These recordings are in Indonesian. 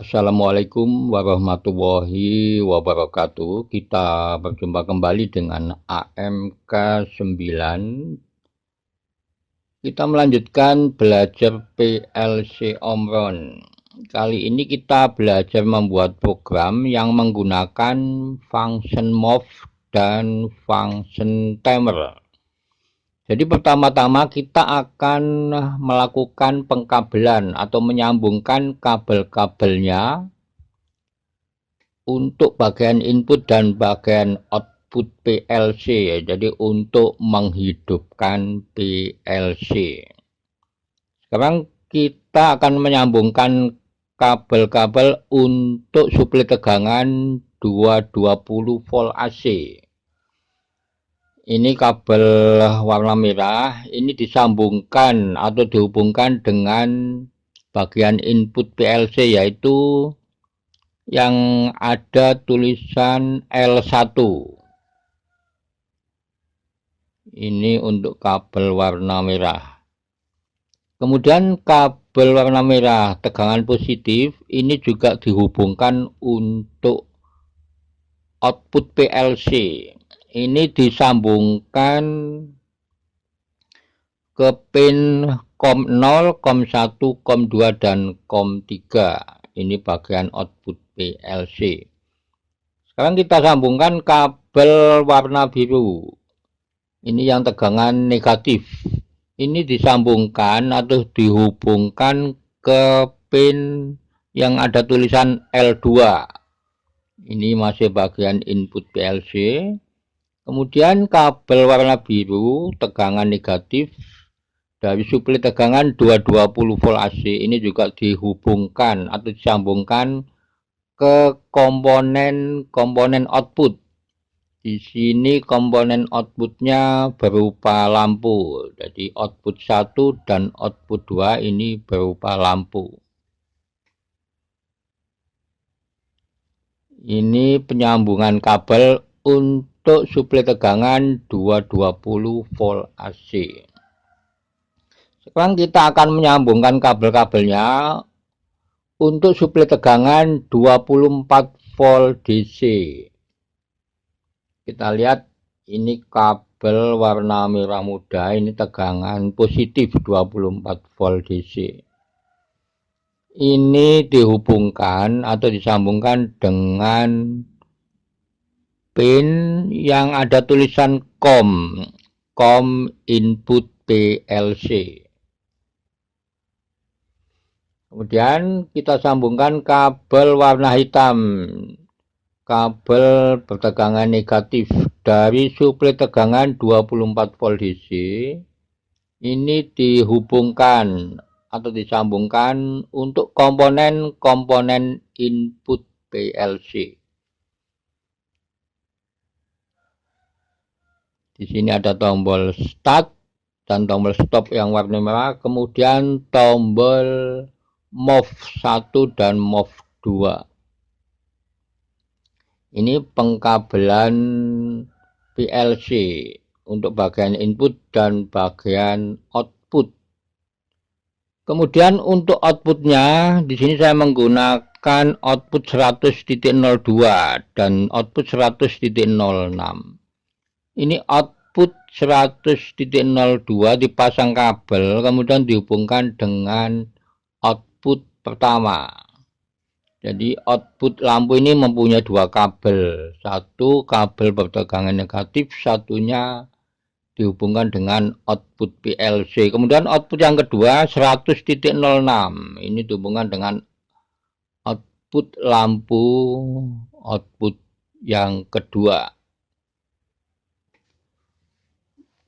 Assalamualaikum warahmatullahi wabarakatuh. Kita berjumpa kembali dengan AMK 9. Kita melanjutkan belajar PLC Omron. Kali ini kita belajar membuat program yang menggunakan function move dan function timer. Jadi pertama-tama kita akan melakukan pengkabelan atau menyambungkan kabel-kabelnya untuk bagian input dan bagian output PLC ya. Jadi untuk menghidupkan PLC. Sekarang kita akan menyambungkan kabel-kabel untuk suplai tegangan 220 volt AC. Ini kabel warna merah, ini disambungkan atau dihubungkan dengan bagian input PLC, yaitu yang ada tulisan L1. Ini untuk kabel warna merah. Kemudian kabel warna merah tegangan positif ini juga dihubungkan untuk output PLC. Ini disambungkan ke pin COM 0, COM 1, COM 2, dan COM 3. Ini bagian output PLC. Sekarang kita sambungkan kabel warna biru. Ini yang tegangan negatif. Ini disambungkan atau dihubungkan ke pin yang ada tulisan L2. Ini masih bagian input PLC. Kemudian kabel warna biru tegangan negatif dari suplai tegangan 220 volt AC ini juga dihubungkan atau disambungkan ke komponen output. Di sini komponen outputnya berupa lampu. Jadi output 1 dan output 2 ini berupa lampu. Ini penyambungan kabel untuk suplai tegangan 220 volt AC. Sekarang kita akan menyambungkan kabel-kabelnya untuk suplai tegangan 24 volt DC. Kita lihat ini kabel warna merah muda, ini tegangan positif 24 volt DC. Ini dihubungkan atau disambungkan dengan pin yang ada tulisan COM input PLC. Kemudian kita sambungkan kabel warna hitam, kabel bertegangan negatif dari suplai tegangan 24 volt DC. Ini dihubungkan atau disambungkan untuk komponen input PLC. Di sini ada tombol start dan tombol stop yang warna merah, kemudian tombol move 1 dan move 2. Ini pengkabelan PLC untuk bagian input dan bagian output. Kemudian untuk outputnya, di sini saya menggunakan output 100.02 dan output 100.06. Ini output 100.02 dipasang kabel, kemudian dihubungkan dengan output pertama. Jadi output lampu ini mempunyai dua kabel. Satu kabel bertegangan negatif, satunya dihubungkan dengan output PLC. Kemudian output yang kedua 100.06. Ini dihubungkan dengan output lampu output yang kedua.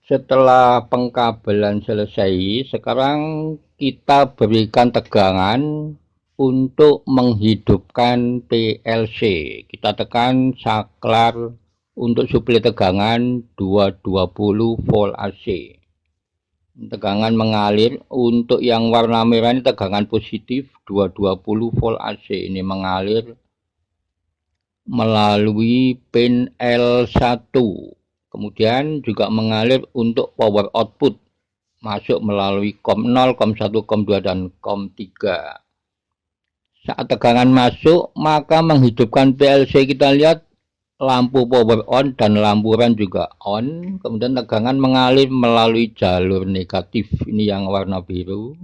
Setelah pengkabelan selesai, sekarang kita berikan tegangan untuk menghidupkan PLC. Kita tekan saklar untuk suplai tegangan 220 volt AC. Tegangan mengalir untuk yang warna merah ini tegangan positif 220 volt AC. Ini mengalir melalui pin L1. Kemudian juga mengalir untuk power output, masuk melalui COM 0, COM 1, COM 2, dan COM 3. Saat tegangan masuk, maka menghidupkan PLC. Kita lihat lampu power on dan lampu rem juga on. Kemudian tegangan mengalir melalui jalur negatif. Ini yang warna biru.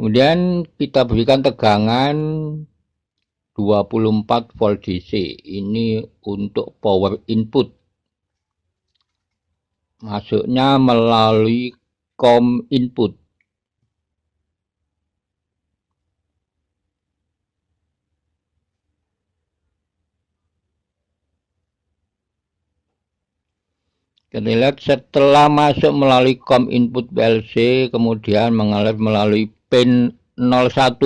Kemudian kita berikan tegangan 24 volt DC. Ini untuk power input. Masuknya melalui COM input. Kita lihat setelah masuk melalui COM input PLC, kemudian mengalir melalui pin 01,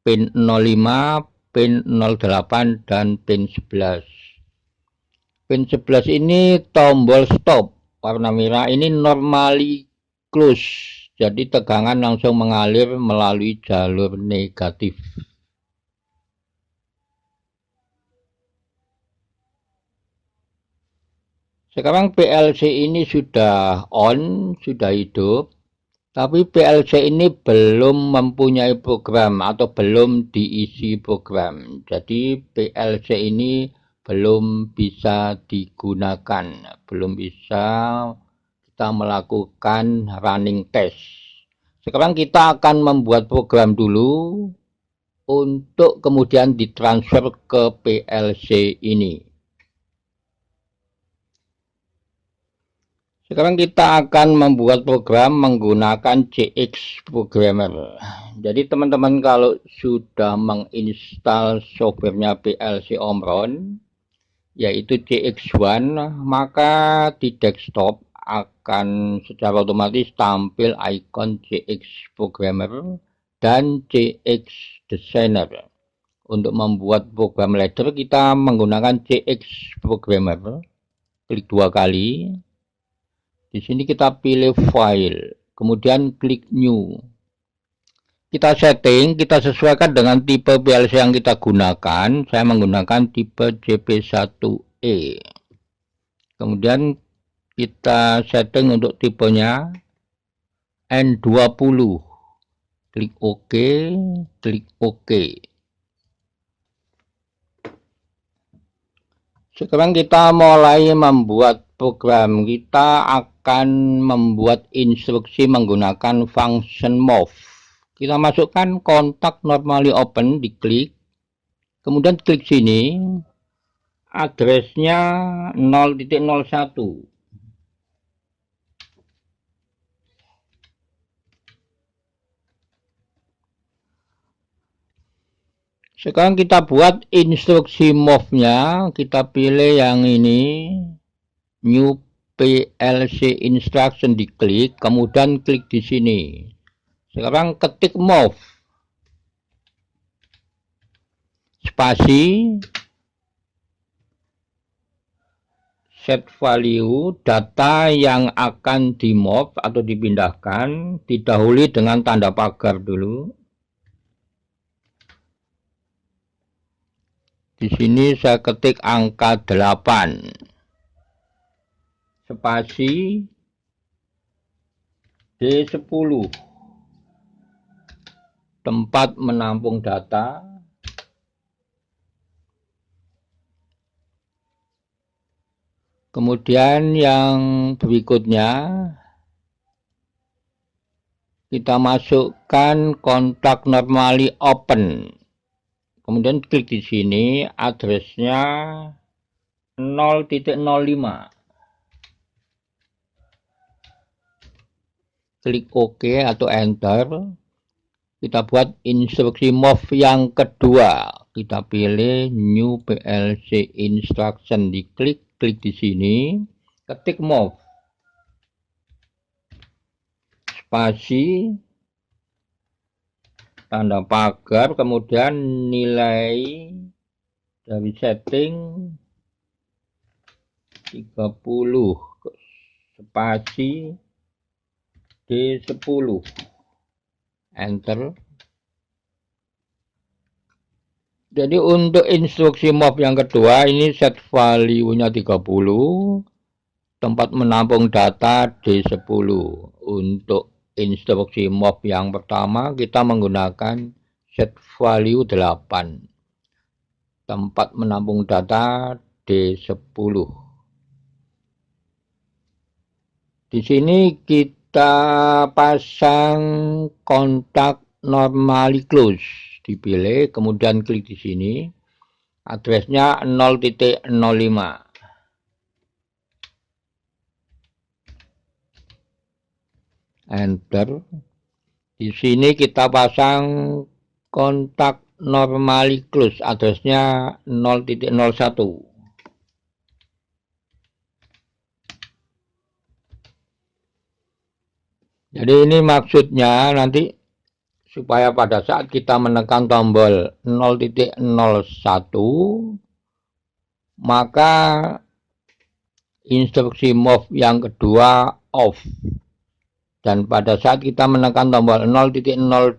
pin 05, pin 08, dan pin 11. Pin 11 ini tombol stop. Warna merah ini normally close. Jadi tegangan langsung mengalir melalui jalur negatif. Sekarang PLC ini sudah on, sudah hidup. Tapi PLC ini belum mempunyai program atau belum diisi program. Jadi PLC ini belum bisa digunakan, belum bisa kita melakukan running test. Sekarang kita akan membuat program dulu untuk kemudian ditransfer ke PLC ini. Sekarang kita akan membuat program menggunakan CX Programmer. Jadi teman-teman kalau sudah menginstal softwarenya PLC Omron, yaitu CX1, maka di desktop akan secara otomatis tampil ikon CX Programmer dan CX Designer. Untuk membuat program ladder kita menggunakan CX Programmer. Klik 2 kali. Di sini kita pilih file, kemudian klik new. Kita setting, kita sesuaikan dengan tipe PLC yang kita gunakan. Saya menggunakan tipe JP1E. Kemudian kita setting untuk tipenya N20. Klik OK, klik OK. Sekarang kita mulai membuat program. Kita akan membuat instruksi menggunakan function move. Kita masukkan kontak normally open, diklik. Kemudian klik sini. Addressnya 0.01. Sekarang kita buat instruksi move-nya. Kita pilih yang ini. New PLC instruction, diklik. Kemudian klik di sini. Sekarang ketik move. Spasi. Set value. Data yang akan di move atau dipindahkan. Didahului dengan tanda pagar dulu. Di sini saya ketik angka 8. Spasi D10. Tempat menampung data. Kemudian yang berikutnya kita masukkan kontak normally open. Kemudian klik di sini, addressnya 0.05. Klik OK atau enter. Kita buat instruksi move yang kedua. Kita pilih new PLC instruction, diklik, klik di sini, ketik move. Spasi, tanda pagar, kemudian nilai dari setting 30, spasi D10, enter. Jadi untuk instruksi move yang kedua ini set value-nya 30, tempat menampung data D10. Untuk instruksi move yang pertama kita menggunakan set value 8. Tempat menampung data D10. Di sini kita pasang kontak normally close, dipilih, kemudian klik di sini. Addressnya 0.05. Enter. Di sini kita pasang kontak normally close, addressnya 0.01. Jadi ini maksudnya nanti supaya pada saat kita menekan tombol 0.01 maka instruksi move yang kedua off. Dan pada saat kita menekan tombol 0.05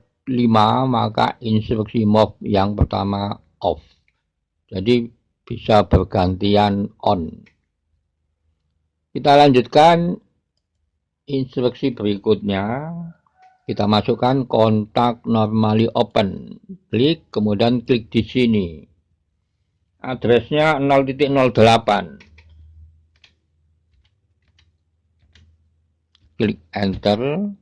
maka instruksi move yang pertama off. Jadi bisa bergantian on. Kita lanjutkan instruksi berikutnya. Kita masukkan kontak normally open. Klik, kemudian klik di sini. Addressnya 0.08. Klik enter.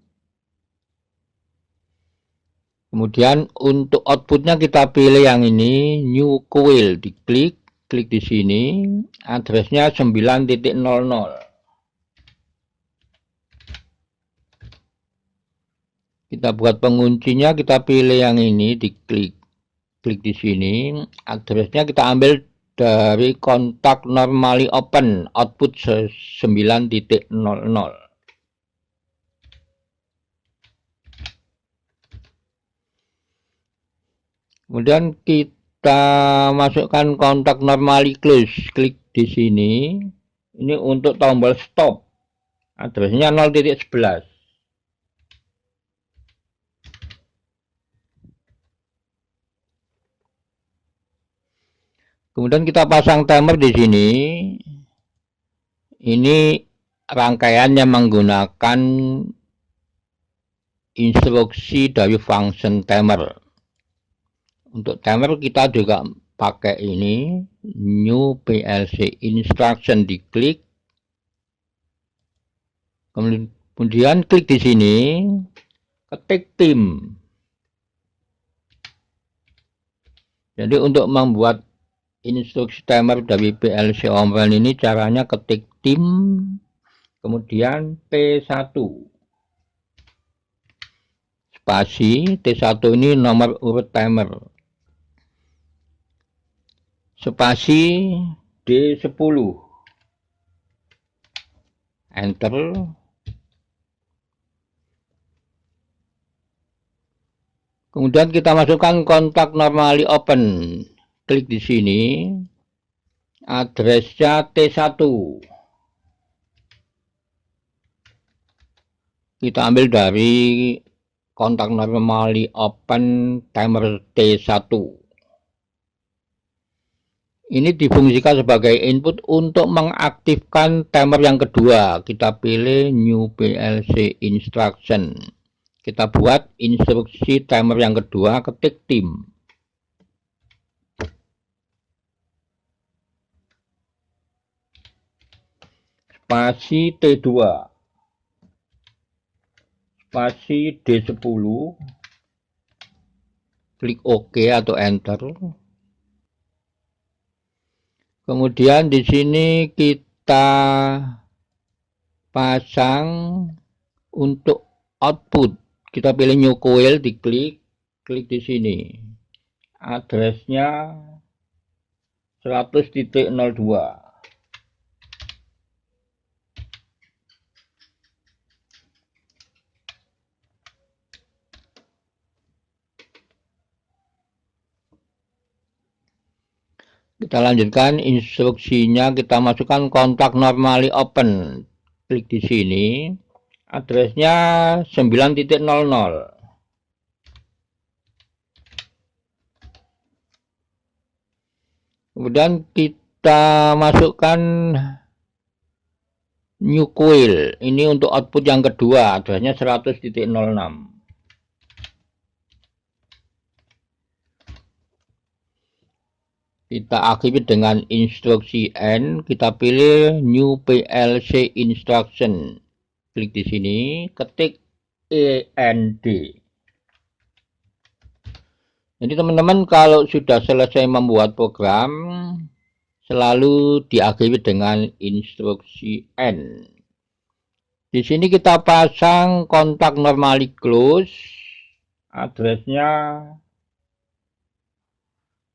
Kemudian untuk outputnya kita pilih yang ini, new coil, diklik, klik di sini, addressnya 9.00. Kita buat penguncinya, kita pilih yang ini, diklik, klik di sini, addressnya kita ambil dari kontak normally open, output 9.00. Kemudian kita masukkan kontak normally close, klik di sini. Ini untuk tombol stop. Addressnya 0.11. Kemudian kita pasang timer di sini. Ini rangkaiannya menggunakan instruksi dari function timer. Untuk timer kita juga pakai ini, new PLC instruction, diklik. Kemudian klik di sini, ketik tim. Jadi untuk membuat instruksi timer dari PLC online ini caranya ketik tim, kemudian T1. Spasi, T1 ini nomor urut timer. Spasi D10. Enter. Kemudian kita masukkan kontak normally open. Klik di sini. Addressnya T1. Kita ambil dari kontak normally open timer T1. Ini difungsikan sebagai input untuk mengaktifkan timer yang kedua. Kita pilih new PLC instruction. Kita buat instruksi timer yang kedua, ketik tim. Spasi T2. Spasi D10. Klik OK atau enter. Kemudian di sini kita pasang untuk output. Kita pilih new coil, diklik, klik di sini. Addressnya 100.02. Kita lanjutkan instruksinya, kita masukkan kontak normally open. Klik di sini. Addressnya 9.00. Kemudian kita masukkan New coil. Ini untuk output yang kedua, addressnya 100.06. Kita akhiri dengan instruksi N, kita pilih new PLC instruction. Klik di sini, ketik END. Jadi teman-teman kalau sudah selesai membuat program, selalu diakhiri dengan instruksi N. Di sini kita pasang kontak normally close, addressnya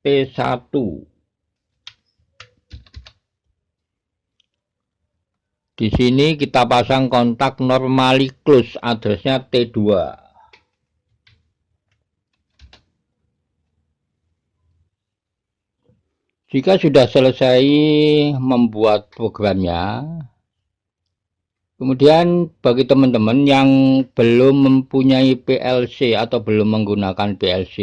T1. Di sini kita pasang kontak normally close, addressnya T2. Jika sudah selesai membuat programnya, kemudian bagi teman-teman yang belum mempunyai PLC atau belum menggunakan PLC,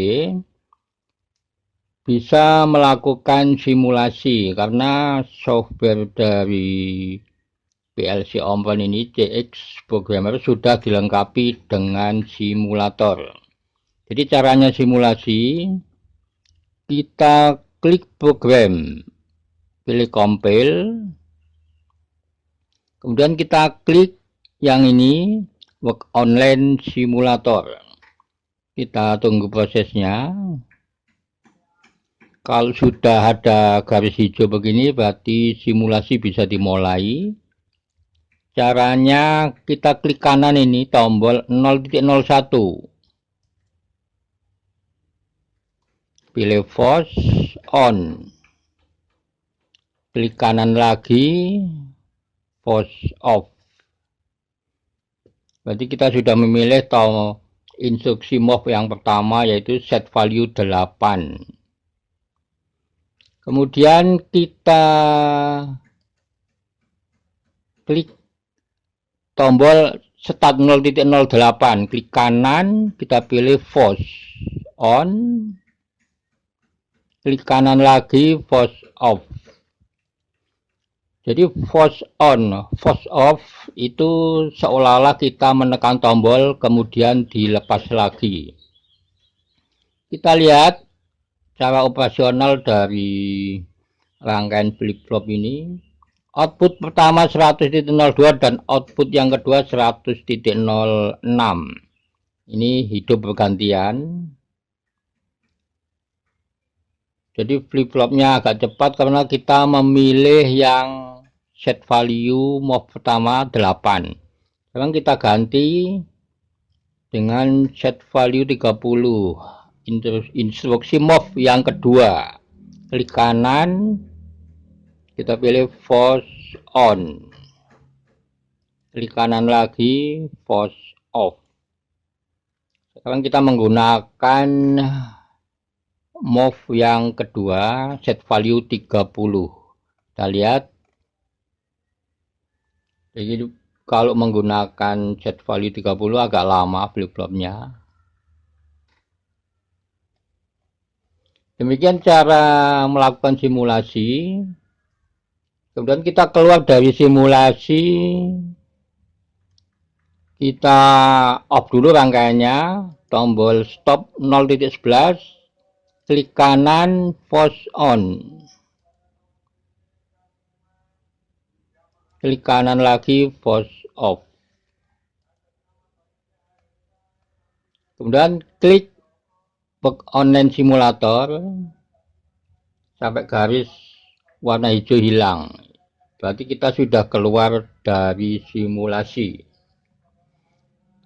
bisa melakukan simulasi karena software dari PLC Open ini CX Programmer sudah dilengkapi dengan simulator. Jadi caranya simulasi, kita klik program, pilih compile, kemudian kita klik yang ini work online simulator. Kita tunggu prosesnya. Kalau sudah ada garis hijau begini berarti simulasi bisa dimulai. Caranya kita klik kanan ini tombol 0.01. Pilih force on. Klik kanan lagi, force off. Berarti kita sudah memilih instruksi move yang pertama yaitu set value 8. Kemudian kita klik tombol start 0.08, klik kanan, kita pilih force on, klik kanan lagi, force off. Jadi force on, force off itu seolah-olah kita menekan tombol kemudian dilepas lagi. Kita lihat cara operasional dari rangkaian flip-flop ini. Output pertama 100.02 dan output yang kedua 100.06. Ini hidup bergantian. Jadi flip-flopnya agak cepat karena kita memilih yang set value move pertama 8. Sekarang kita ganti dengan set value 30. Instruksi move yang kedua. Klik kanan, kita pilih force on. Klik kanan lagi, force off. Sekarang kita menggunakan move yang kedua, set value 30. Kita lihat. Jadi kalau menggunakan set value 30 agak lama flip-flopnya. Demikian cara melakukan simulasi. Kemudian kita keluar dari simulasi. Kita off dulu rangkaiannya. Tombol stop 0.11. Klik kanan, force on. Klik kanan lagi, force off. Kemudian klik work online simulator sampai garis warna hijau hilang. Berarti kita sudah keluar dari simulasi.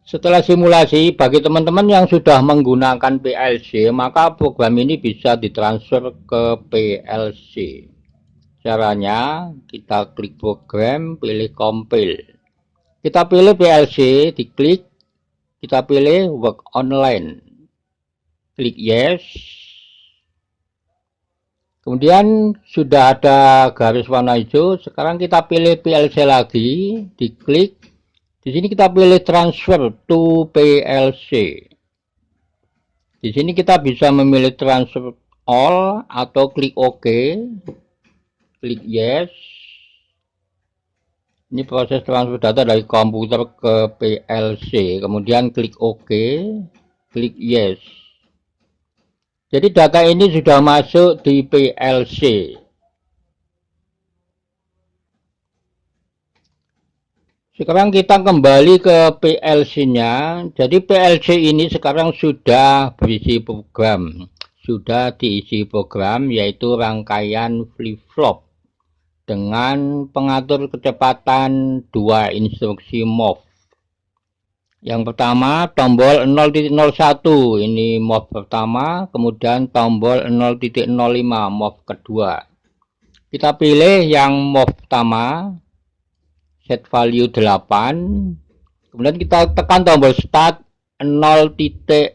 Setelah simulasi, bagi teman-teman yang sudah menggunakan PLC, maka program ini bisa ditransfer ke PLC. Caranya, kita klik program, pilih compile. Kita pilih PLC, diklik, kita pilih work online. Klik yes. Kemudian sudah ada garis warna hijau, sekarang kita pilih PLC lagi, diklik. Di sini kita pilih transfer to PLC. Di sini kita bisa memilih transfer all atau klik OK. Klik yes. Ini proses transfer data dari komputer ke PLC, kemudian klik OK, klik Yes. Jadi data ini sudah masuk di PLC. Sekarang kita kembali ke PLC-nya. Jadi PLC ini sekarang sudah berisi program. Sudah diisi program yaitu rangkaian flip-flop dengan pengatur kecepatan 2 instruksi MOV. Yang pertama tombol 0.01, ini MOV pertama, kemudian tombol 0.05 MOV kedua. Kita pilih yang MOV pertama, set value 8, kemudian kita tekan tombol start 0.08.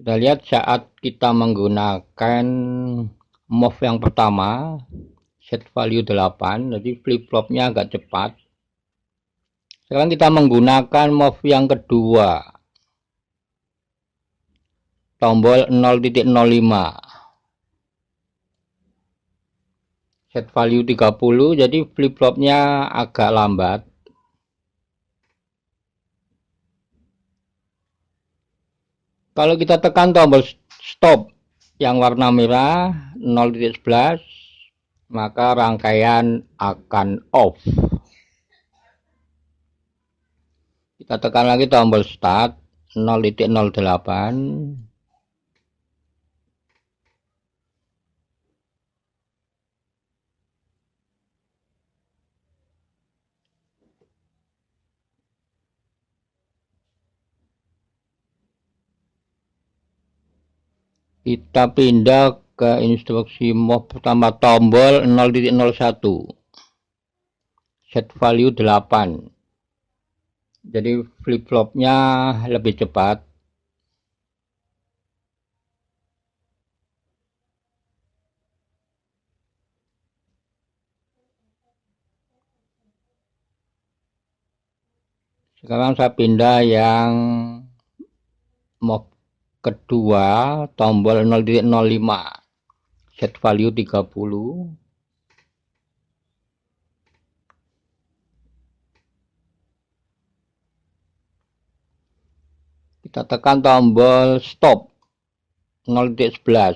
Kita lihat saat kita menggunakan MOV yang pertama, set value 8, jadi flip-flopnya agak cepat. Sekarang kita menggunakan MOV yang kedua, tombol 0.05, set value 30, jadi flip-flopnya agak lambat. Kalau kita tekan tombol stop yang warna merah 0.11, maka rangkaian akan off. Kita tekan lagi tombol start 0.08. Kita pindah ke instruksi MOV pertama, tombol 0.01, set value 8. Jadi flip-flopnya lebih cepat. Sekarang saya pindah yang MOV kedua, tombol 0.05, set value 30. Kita tekan tombol stop 0.11.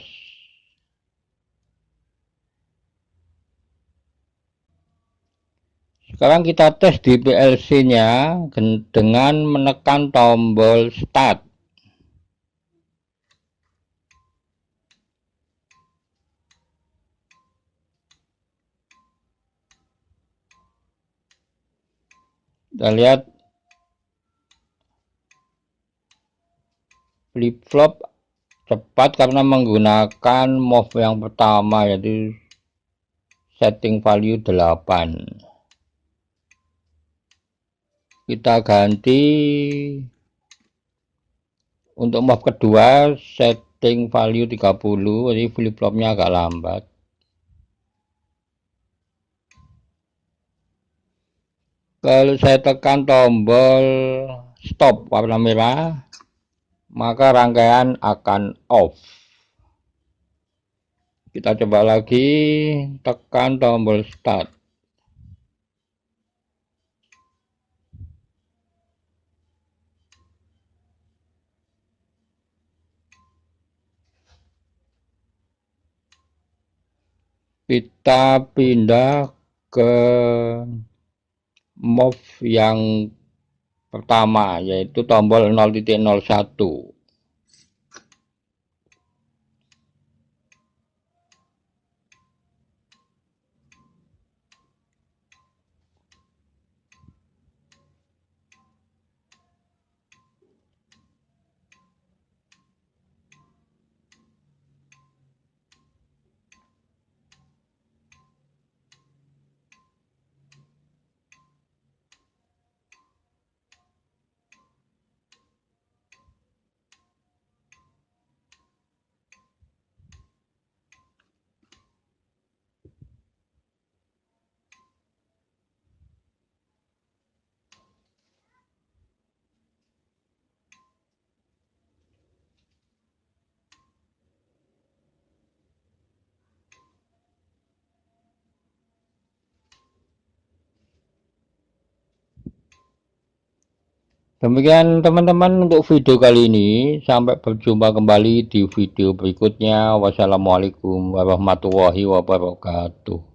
Sekarang kita tes di PLC-nya dengan menekan tombol start. Kita lihat flip-flop cepat karena menggunakan MOV yang pertama, yaitu setting value 8. Kita ganti untuk MOV kedua, setting value 30, jadi flip-flopnya agak lambat. Kalau saya tekan tombol stop warna merah, maka rangkaian akan off. Kita coba lagi, tekan tombol start. Kita pindah ke MOV yang pertama, yaitu tombol 0.01. Demikian teman-teman untuk video kali ini. Sampai berjumpa kembali di video berikutnya. Wassalamualaikum warahmatullahi wabarakatuh.